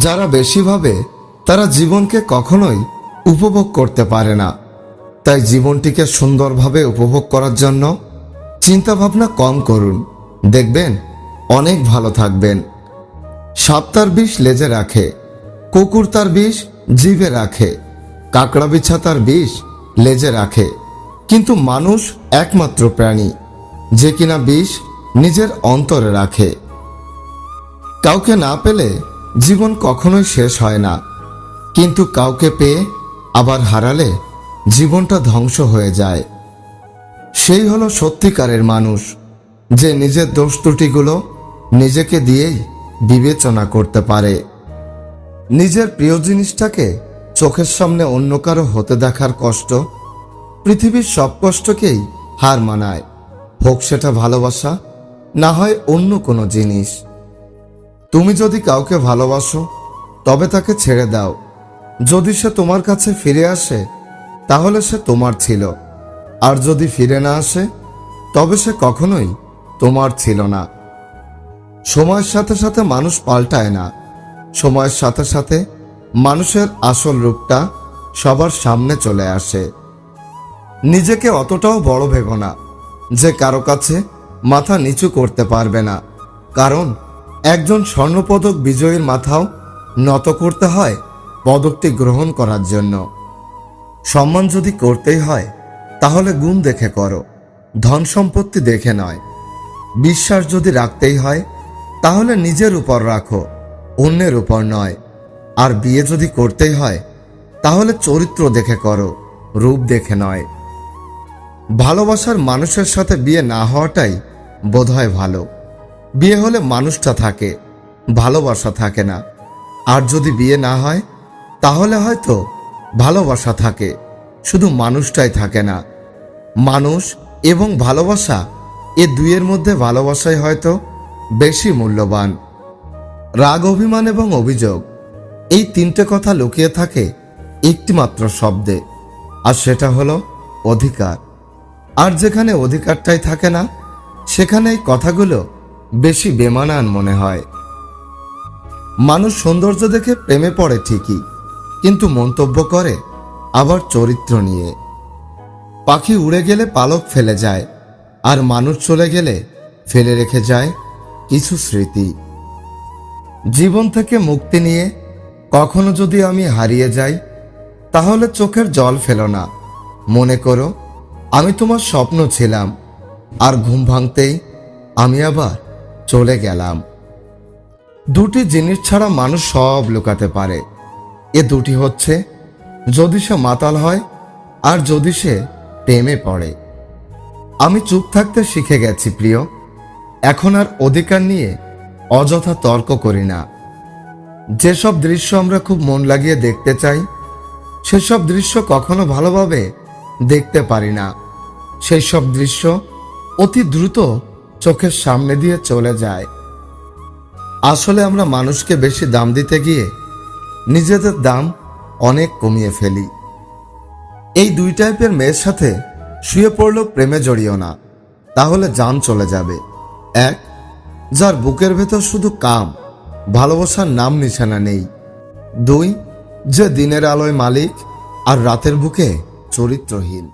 যারা বেশি ভাবে তারা জীবনকে কখনোই উপভোগ করতে পারে না। তাই জীবনটিকে সুন্দরভাবে উপভোগ করার জন্য চিন্তা ভাবনা কম করুন, দেখবেন অনেক ভালো থাকবেন। সাপ তার বিষ লেজে রাখে, কুকুর তার বিষ জিভে রাখে, কাকড়া বিছা তার বিষ লেজে রাখে, কিন্তু মানুষ একমাত্র প্রাণী যে কিনা বিষ নিজের অন্তরে রাখে। কাউকে না পেলে জীবন কখনোই শেষ হয় না, কিন্তু কাউকে পেয়ে আবার হারালে জীবনটা ধ্বংস হয়ে যায়। সেই হলো সত্যিকারের মানুষ, যে নিজের দোষ ত্রুটিগুলো নিজেকে দিয়েই বিবেচনা করতে পারে। নিজের প্রিয় জিনিসটাকে চোখের সামনে অন্য কারো হতে দেখার কষ্ট পৃথিবীর সব কষ্টকেই হার মানায়, হোক সেটা ভালোবাসা না হয় অন্য কোনো জিনিস। তুমি যদি কাউকে ভালোবাসো তবে তাকে ছেড়ে দাও। যদি সে তোমার কাছে ফিরে আসে তাহলে সে তোমার ছিল, আর যদি ফিরে না আসে তবে সে কখনোই তোমার ছিল না। সময়ের সাথে সাথে মানুষ পাল্টায় না, সময়ের সাথে সাথে মানুষের আসল রূপটা সবার সামনে চলে আসে। নিজেকে অতটাও বড় ভেবো না যে কারো কাছে মাথা নিচু করতে পারবে না, কারণ একজন স্বর্ণপদক বিজয়ীর মাথাও নত করতে হয় পদকটি গ্রহণ করার জন্য। সম্মান যদি করতেই হয় তাহলে গুণ দেখে করো, ধন সম্পত্তি দেখে নয়। বিশ্বাস যদি রাখতেই হয় তাহলে নিজের উপর রাখো, অন্যের উপর নয়। আর বিয়ে যদি করতেই হয় তাহলে চরিত্র দেখে করো, রূপ দেখে নয়। ভালোবাসার মানুষের সাথে বিয়ে না হওয়াটাই বোধহয় ভালো। বিয়ে হলে মানুষটা থাকে, ভালোবাসা থাকে না। আর যদি বিয়ে না হয় তাহলে হয়তো ভালোবাসা থাকে, শুধু মানুষটাই থাকে না। মানুষ এবং ভালোবাসা, এ দুইয়ের মধ্যে ভালোবাসাই হয়তো বেশি মূল্যবান। রাগ, অভিমান এবং অভিযোগ, এই তিনটে কথা লুকিয়ে থাকে একটিমাত্র শব্দে, আর সেটা হলো অধিকার। আর যেখানে অধিকারটাই থাকে না সেখানে এই কথাগুলো বেশি বেমানান মনে হয়। মানুষ সৌন্দর্য দেখে প্রেমে পড়ে ঠিকই, কিন্তু মন্তব্য করে আবার চরিত্র নিয়ে। পাখি উড়ে গেলে পালক ফেলে যায়, আর মানুষ চলে গেলে ফেলে রেখে যায় কিছু স্মৃতি। জীবন থেকে মুক্তি নিয়ে কখনো যদি আমি হারিয়ে যাই তাহলে চোখের জল ফেলো না, মনে করো আমি তোমার স্বপ্ন ছিলাম, আর ঘুম ভাঙতেই আমি আবার চলে গেলাম। দুটি জিনিস ছাড়া মানুষ সব লুকাতে পারে, এ দুটি হচ্ছে যদি সে মাতাল হয় আর যদি সে প্রেমে পড়ে। আমি চুপ থাকতে শিখে গেছি প্রিয়, এখন আর অধিকার নিয়ে অযথা তর্ক করি না। যেসব দৃশ্য আমরা খুব মন লাগিয়ে দেখতে চাই সেসব দৃশ্য কখনো ভালোভাবে দেখতে পারি না। সেই সব দৃশ্য অতি দ্রুত চোখের সামনে দিয়ে চলে যায়। আসলে আমরা মানুষকে বেশি দাম দিতে গিয়ে নিজেদের দাম অনেক কমিয়ে ফেলি। এই দুই টাইপের মেয়ের সাথে শুয়ে পড়লেও প্রেমে জড়িও না, তাহলে জান চলে যাবে। এক, যার বুকের ভেতর শুধু কাম, ভালোবাসার নাম নিশানা নেই। দুই, যে দিনের আলোয় মালিক আর রাতের বুকে চরিত্রহীন।